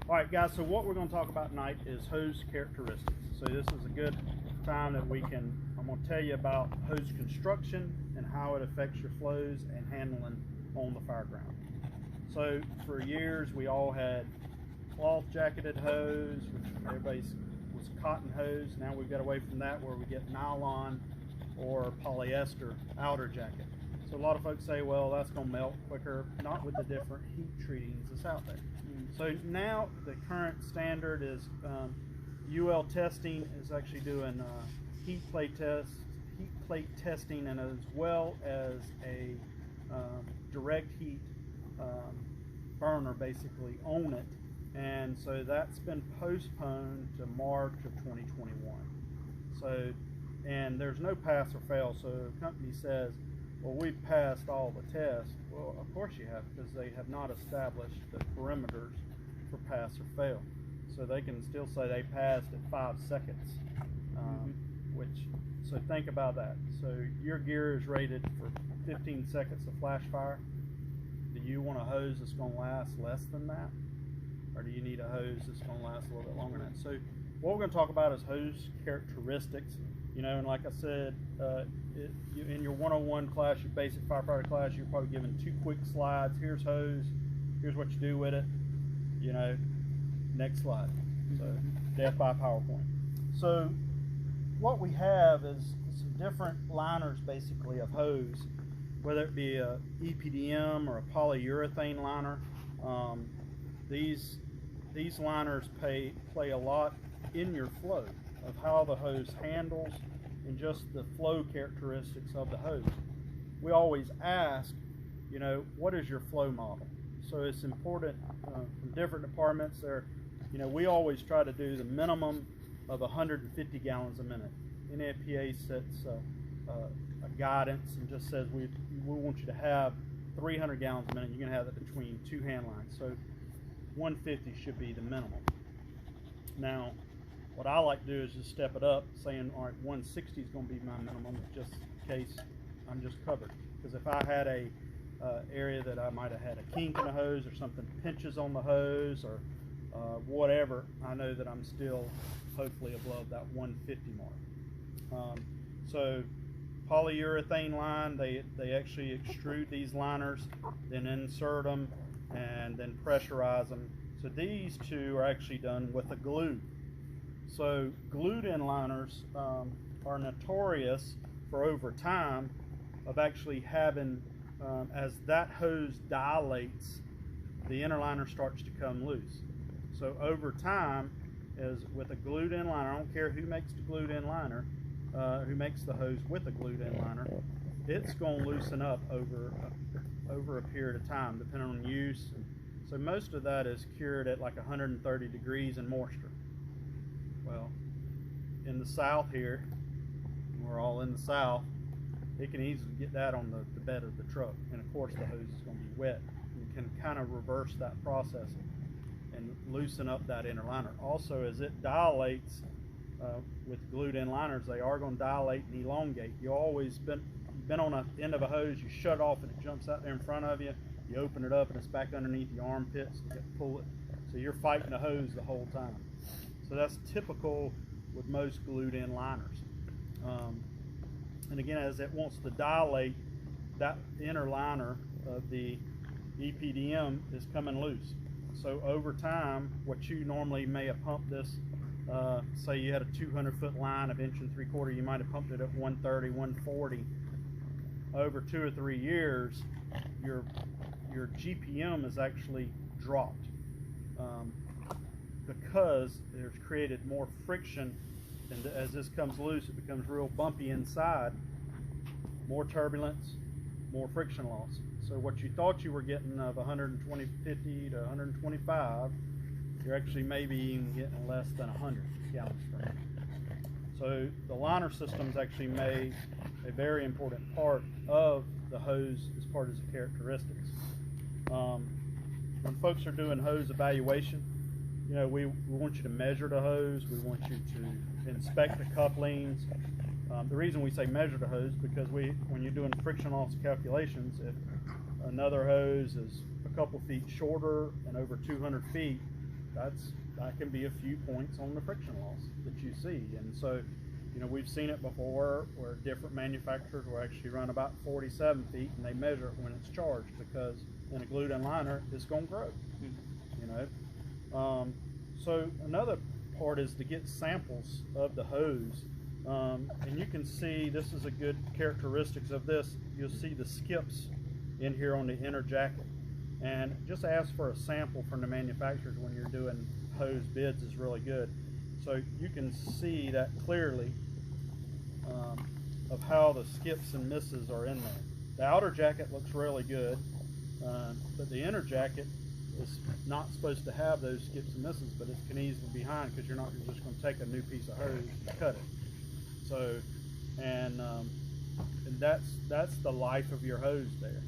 All right, guys, so what we're going to talk about tonight is hose characteristics. So this is a good time that I'm going to tell you about hose construction and how it affects your flows and handling on the fireground. So for years, we all had cloth jacketed hose, which everybody's was cotton hose. Now we've got away from that where we get nylon or polyester outer jacket. So a lot of folks say, well, that's going to melt quicker, not with the different heat treatings that's out there. So now the current standard is UL testing is actually doing heat plate testing, and as well as a direct heat burner basically on it. And so that's been postponed to March of 2021. So, and there's no pass or fail. So the company says, well, we've passed all the tests. Well, of course you have, because they have not established the parameters for pass or fail. So they can still say they passed at 5 seconds, so think about that. So your gear is rated for 15 seconds of flash fire. Do you want a hose that's going to last less than that? Or do you need a hose that's going to last a little bit longer than that? So what we're going to talk about is hose characteristics. You know, and like I said, in your 101 class, your basic firefighter class, you're probably given 2 quick slides. Here's hose, here's what you do with it, you know, next slide. So death by PowerPoint. So what we have is some different liners basically of hose, whether it be a EPDM or a polyurethane liner. These liners play a lot in your flow of how the hose handles and just the flow characteristics of the hose. We always ask, you know, what is your flow model? So it's important from different departments there. You know, we always try to do the minimum of 150 gallons a minute. NFPA sets a guidance and just says we want you to have 300 gallons a minute. You're going to have it between 2 hand lines. So 150 should be the minimum. Now, what I like to do is just step it up, saying, all right, 160 is going to be my minimum, just in case I'm just covered. Because if I had a area that I might have had a kink in the hose or something pinches on the hose or whatever, I know that I'm still hopefully above that 150 mark. So polyurethane line, they actually extrude these liners, then insert them, and then pressurize them. So these two are actually done with a glue. So glued-in liners are notorious for over time of actually having, as that hose dilates, the inner liner starts to come loose. So over time, as with a glued-in liner, I don't care who makes the glued-in liner, who makes the hose with a glued-in liner, it's going to loosen up over a period of time, depending on use. So most of that is cured at like 130 degrees in moisture. Well, in the South here, we're all in the South, it can easily get that on the bed of the truck. And of course the hose is going to be wet. You can kind of reverse that process and loosen up that inner liner. Also, as it dilates, with glued-in liners, they are going to dilate and elongate. You always been on the end of a hose, you shut it off and it jumps out there in front of you. You open it up and it's back underneath your armpits. You got to pull it. So you're fighting the hose the whole time. So that's typical with most glued-in liners. And again, as it wants to dilate, that inner liner of the EPDM is coming loose. So over time, what you normally may have pumped this, say you had a 200-foot line of 1 3/4, you might have pumped it at 130, 140. Over 2 or 3 years, your GPM is actually dropped. Because there's created more friction, and as this comes loose, it becomes real bumpy inside, more turbulence, more friction loss. So what you thought you were getting of 50 to 125, you're actually maybe even getting less than 100 gallons per minute. So the liner systems actually made a very important part of the hose as part of the characteristics. When folks are doing hose evaluation, you know, we want you to measure the hose. We want you to inspect the couplings. The reason we say measure the hose because when you're doing friction loss calculations, if another hose is a couple feet shorter and over 200 feet, that can be a few points on the friction loss that you see. And so, you know, we've seen it before where different manufacturers will actually run about 47 feet and they measure it when it's charged, because in a glued in liner it's going to grow. You know, so another part is to get samples of the hose. And you can see, this is a good characteristics of this. You'll see the skips in here on the inner jacket, and just ask for a sample from the manufacturers when you're doing hose bids is really good. So you can see that clearly of how the skips and misses are in there. The outer jacket looks really good, but the inner jacket is not supposed to have those skips and misses, but it can easily be behind, because you're just going to take a new piece of hose and cut it. So, and that's the life of your hose there.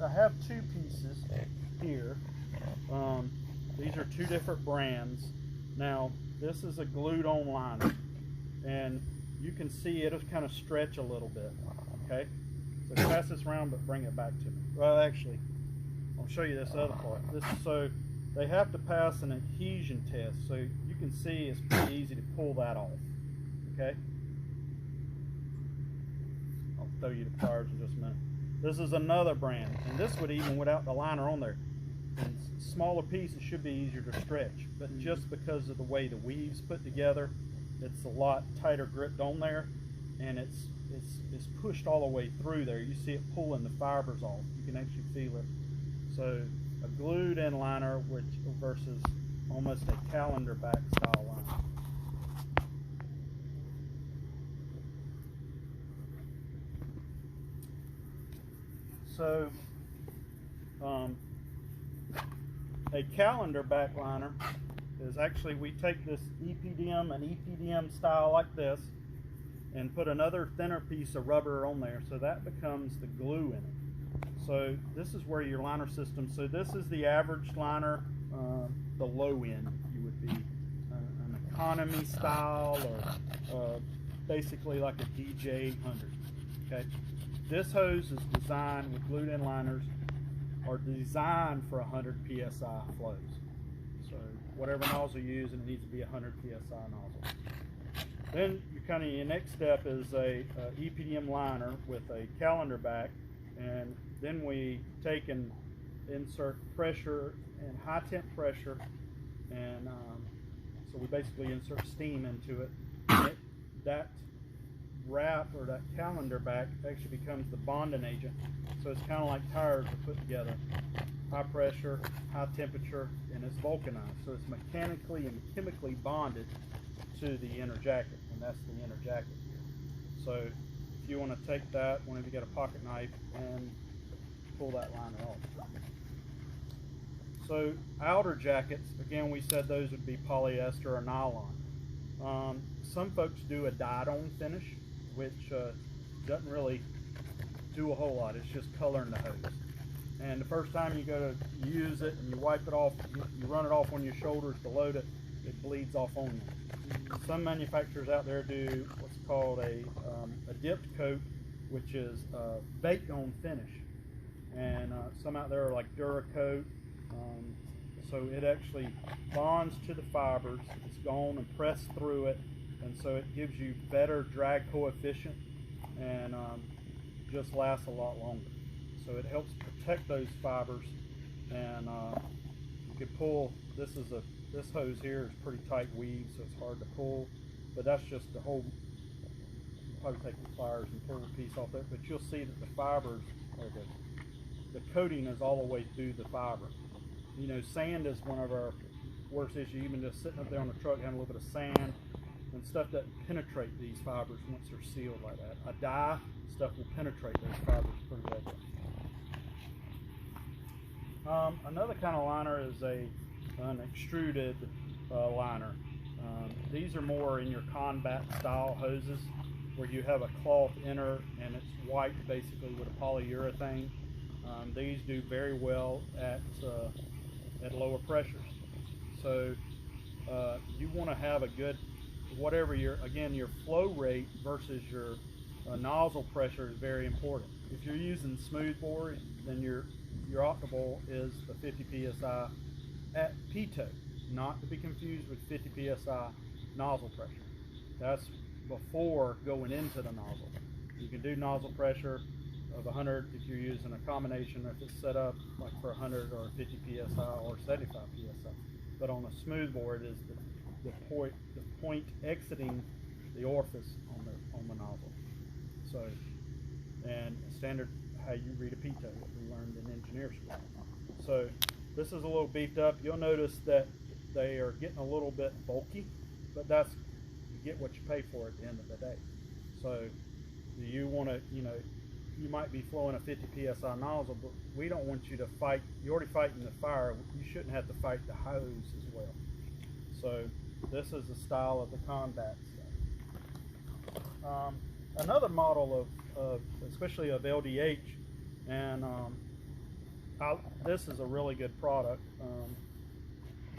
I have two pieces here. These are two different brands. Now, this is a glued on liner, and you can see it'll kind of stretch a little bit. Okay, so pass this around, but bring it back to me. Well, actually, I'll show you this other part. So they have to pass an adhesion test, so you can see it's pretty easy to pull that off. Okay, I'll throw you the pliers in just a minute. This is another brand, and this would, even without the liner on there, and smaller pieces should be easier to stretch, but just because of the way the weave's put together, it's a lot tighter gripped on there, and it's pushed all the way through there. You see it pulling the fibers off. You can actually feel it. So a glued in liner versus almost a calendar back style liner. So a calendar back liner is actually, we take this EPDM, an EPDM style like this, and put another thinner piece of rubber on there, so that becomes the glue in it. So this is where your liner system, so this is the average liner, the low end you would be, an economy style, or basically like a DJ 800. Okay, this hose is designed with glued in liners, are designed for 100 psi flows. So whatever nozzle you use, and it needs to be 100 psi nozzle. Then your next step is a EPDM liner with a calendar back, and then we take and insert pressure and high temp pressure, and so we basically insert steam into it. That wrap, or that calendar back, actually becomes the bonding agent. So it's kind of like tires are put together. High pressure, high temperature, and it's vulcanized. So it's mechanically and chemically bonded to the inner jacket, and that's the inner jacket here. So if you want to take that, whenever you get a pocket knife, and pull that liner off. So outer jackets, again, we said those would be polyester or nylon. Some folks do a dyed-on finish, which doesn't really do a whole lot. It's just coloring the hose. And the first time you go to use it and you wipe it off, you run it off on your shoulders to load it, it bleeds off on you. Some manufacturers out there do what's called a dipped coat, which is a baked on finish. And some out there are like Duracoat. So it actually bonds to the fibers. It's gone and pressed through it, and so it gives you better drag coefficient, and just lasts a lot longer. So it helps protect those fibers, and you could pull. This hose here is pretty tight weave, so it's hard to pull. But that's just the whole. You probably take the pliers and pull the piece off there, but you'll see that the fibers, or the coating is all the way through the fiber. You know, sand is one of our worst issues. Even just sitting up there on the truck having a little bit of sand and stuff that penetrate these fibers once they're sealed like that. A dye stuff will penetrate those fibers pretty well. Another kind of liner is an extruded liner. These are more in your combat style hoses, where you have a cloth inner and it's white basically with a polyurethane. These do very well at lower pressures. So you want to have a good, whatever your flow rate versus your nozzle pressure is very important. If you're using smooth bore, then your optimal is the 50 psi, at pitot, not to be confused with 50 psi nozzle pressure. That's before going into the nozzle. You can do nozzle pressure of 100 if you're using a combination, if it's set up like for 100 or 50 psi or 75 psi. But on a smooth bore, it is the point exiting the orifice on the nozzle. So, and standard how you read a pitot, what we learned in engineer school. So this is a little beefed up. You'll notice that they are getting a little bit bulky, but that's, you get what you pay for at the end of the day. So you want to, you might be flowing a 50 psi nozzle, but we don't want you to fight. You're already fighting the fire. You shouldn't have to fight the hose as well. So this is the style of the combat stuff. Another model of especially of LDH, and this is a really good product.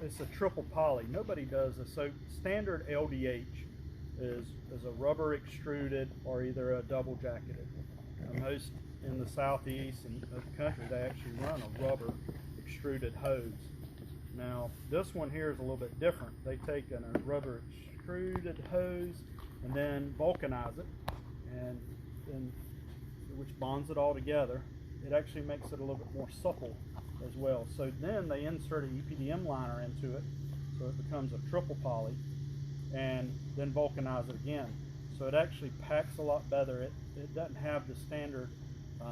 It's a triple poly. Nobody does this. So standard LDH is a rubber extruded or either a double jacketed. Most in the southeast and the country, they actually run a rubber extruded hose. Now this one here is a little bit different. They take a rubber extruded hose and then vulcanize it, and which bonds it all together. It actually makes it a little bit more supple as well. So then they insert an EPDM liner into it, so it becomes a triple poly, and then vulcanize it again. So it actually packs a lot better. It doesn't have the standard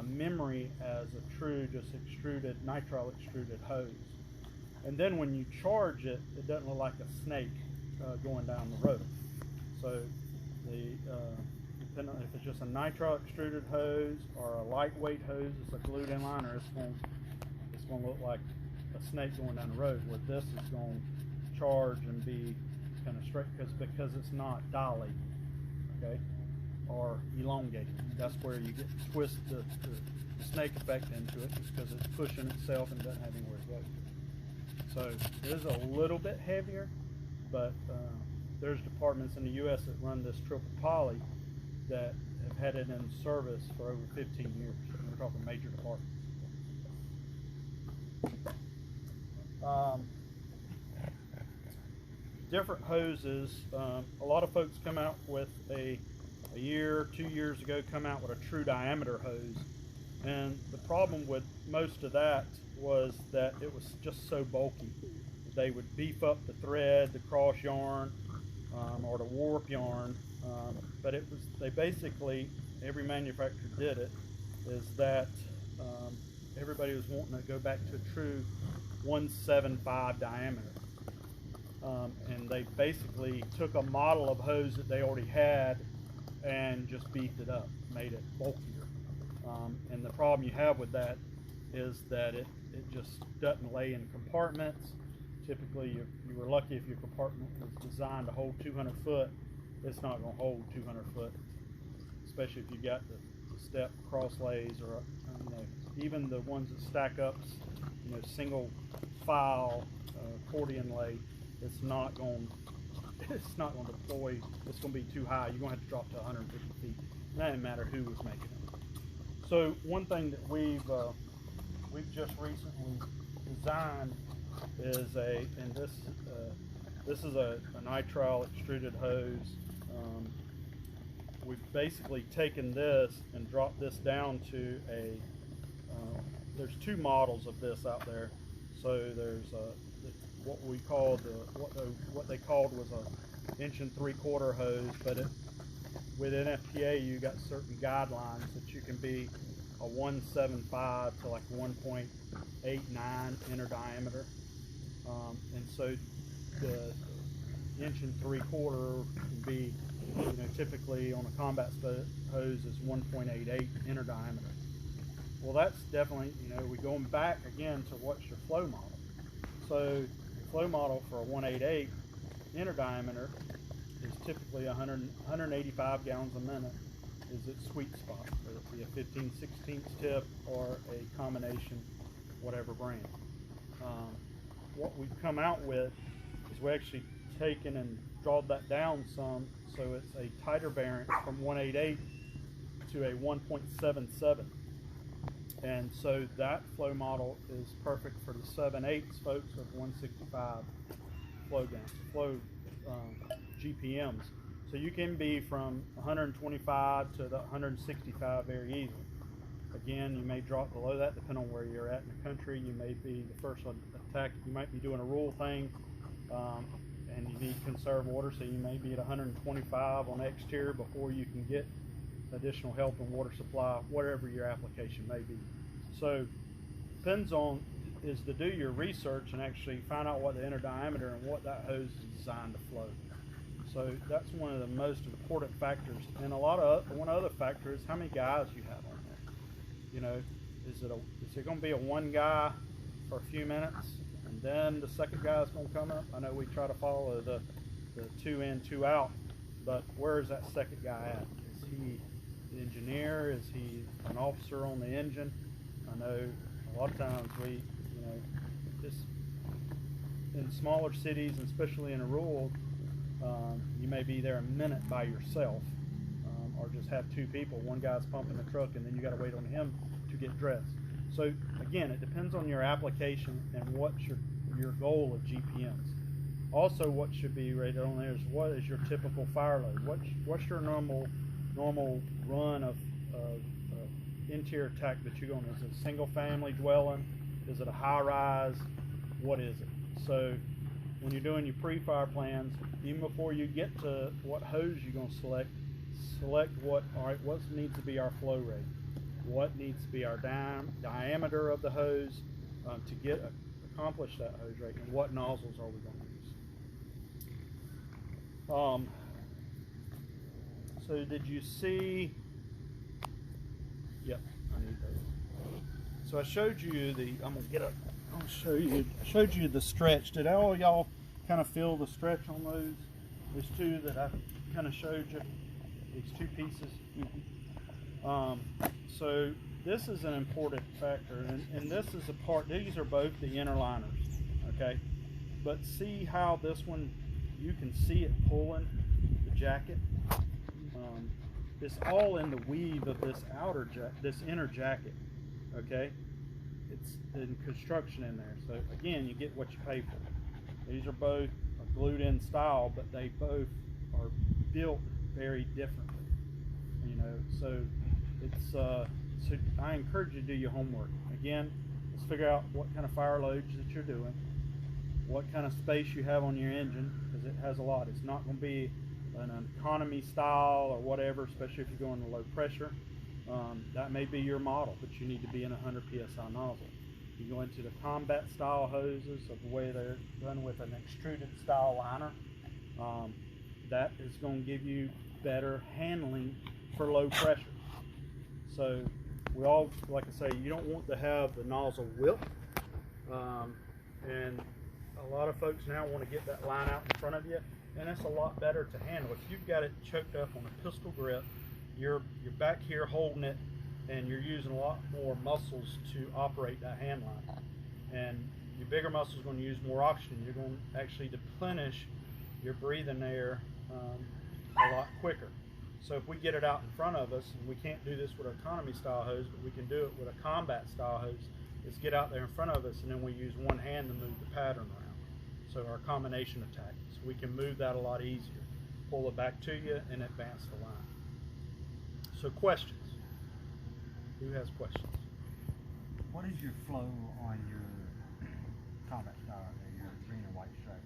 memory as a true just extruded, nitrile extruded hose. And then when you charge it, it doesn't look like a snake going down the road. So depending on if it's just a nitrile extruded hose or a lightweight hose, it's a glued in liner, it's going to look like a snake going down the road, where this is going to charge and be kind of straight because it's not dilated, okay, or elongated. That's where you get twist the snake effect into it, just because it's pushing itself and doesn't have anywhere to go. So it is a little bit heavier, but there's departments in the U.S. that run this triple poly that have had it in service for over 15 years. We're talking major departments. Different hoses. A lot of folks come out with a year, 2 years ago, come out with a true diameter hose. And the problem with most of that was that it was just so bulky. They would beef up the thread, the cross yarn, or the warp yarn, but they basically, every manufacturer did it, is that everybody was wanting to go back to a true 175 diameter. And they basically took a model of hose that they already had and just beefed it up, made it bulkier. And the problem you have with that is that it just doesn't lay in compartments. Typically, you were lucky if your compartment was designed to hold 200 foot. It's not going to hold 200 foot, especially if you got the step cross lays, or even the ones that stack up, single file accordion lay. It's not going to deploy. It's going to be too high. You're going to have to drop to 150 feet. It doesn't matter who was making it. So one thing that we've just recently designed is this is a nitrile extruded hose. We've basically taken this and dropped this down to there's two models of this out there. So there's what we call what they called was a 1 3/4 hose, but within FPA you got certain guidelines that you can be a 175 to like 1.89 inner diameter, and so the 1 3/4 can be, typically on a combat hose is 1.88 inner diameter. Well, that's definitely, we're going back again to what's your flow model. So the flow model for a 188 inner diameter is typically 185 gallons a minute is its sweet spot, whether it be a 15/16 tip or a combination, whatever brand. What we've come out with is we actually taken and drawed that down some, so it's a tighter variant from 188 to a 1.77. And so that flow model is perfect for the 7/8 folks of 165 GPMs. So you can be from 125 to the 165 very easily. Again, you may drop below that depending on where you're at in the country. You may be the first attack. You might be doing a rural thing, and you need to conserve water, so you may be at 125 on exterior before you can get additional help in water supply, whatever your application may be. So depends on, is to do your research and actually find out what the inner diameter and what that hose is designed to flow. So that's one of the most important factors. And one other factor is how many guys you have on there. You know, is it going to be a one guy for a few minutes and then the second guy is going to come up? I know we try to follow the 2 in, 2 out, but where is that second guy at? Is he the engineer? Is he an officer on the engine? I know a lot of times just in smaller cities, and especially in a rural, you may be there a minute by yourself, or just have 2 people. One guy's pumping the truck, and then you got to wait on him to get dressed. So again, it depends on your application and what's your goal of GPMs. Also, what should be rated on there is what is your typical fire load. What's your normal run of interior attack that you're going? Is it a single family dwelling? Is it a high rise? What is it? So when you're doing your pre-fire plans, even before you get to what hose you're going to select what needs to be our flow rate, what needs to be our diameter of the hose to accomplish that hose rate, and what nozzles are we going to use. So did you see? Yep, I need those. So I showed you I showed you the stretch. Did all y'all kind of feel the stretch on those? There's 2 that I kind of showed you. These 2 pieces. So this is an important factor, and this is a part. These are both the inner liners, okay? But see how this one, you can see it pulling the jacket. It's all in the weave of this inner jacket, okay? It's in construction in there. So again, you get what you pay for. These are both a glued in style, but they both are built very differently. You know, so it's so I encourage you to do your homework. Again, let's figure out what kind of fire loads that you're doing, what kind of space you have on your engine, because it has a lot. It's not going to be an economy style or whatever, especially if you're going to low pressure. That may be your model, but you need to be in a 100 psi nozzle. You go into the combat style hoses of the way they're done with an extruded style liner. That is going to give you better handling for low pressure. So we all, like I say, you don't want to have the nozzle whip, and a lot of folks now want to get that line out in front of you, and it's a lot better to handle. If you've got it choked up on a pistol grip, you're back here holding it, and you're using a lot more muscles to operate that hand line. And your bigger muscles are going to use more oxygen. You're going to actually deplenish your breathing air a lot quicker. So if we get it out in front of us, and we can't do this with an economy style hose, but we can do it with a combat style hose, is get out there in front of us, and then we use one hand to move the pattern around. So our combination attack. So we can move that a lot easier. Pull it back to you and advance the line. So questions? Who has questions? What is your flow on your combat style, your green and white stripe?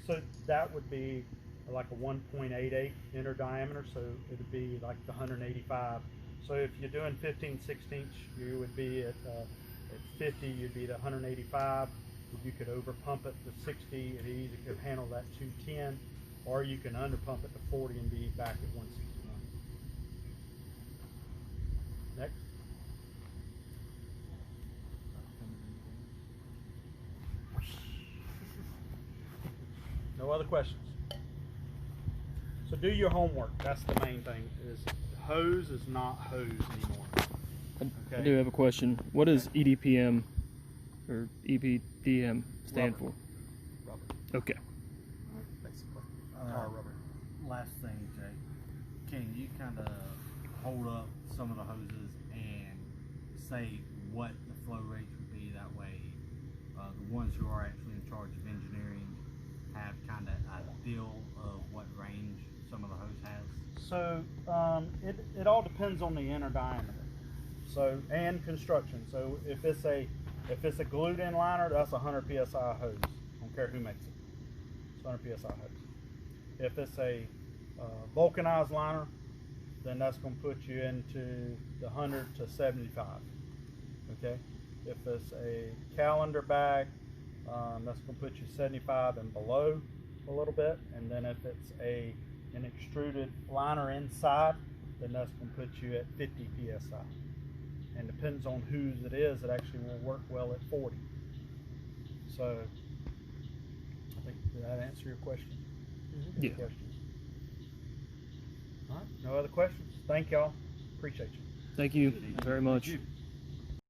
So that would be like a 1.88 inner diameter, so it would be like the 185. So if you're doing 15/16, you would be at 50, you'd be at 185. If you could over pump it to 60, it either could handle that 210, or you can under pump it to 40 and be back at 161. Next. No other questions? So do your homework. That's the main thing. Is hose is not hose anymore. I do have a question. What does EDPM or EPDM stand for? Rubber. Okay. Basically. Tar rubber. Last thing, Jay. Can you kind of hold up some of the hoses and say what the flow rates would be. That way, the ones who are actually in charge of engineering have kind of a feel of what range some of the hose has. So it all depends on the inner diameter. So and construction. So if it's a glued in liner, that's 100 psi hose. I don't care who makes it. It's 100 psi hose. If it's a vulcanized liner, then that's going to put you into the 100 to 75. Okay. If it's a calendar bag, that's going to put you 75 and below a little bit. And then if it's an extruded liner inside, then that's going to put you at 50 psi. And depends on whose it is, it actually will work well at 40. So I think, did that answer your question? Yeah. All right, no other questions. Thank y'all. Appreciate you. Thank you very much. Thank you.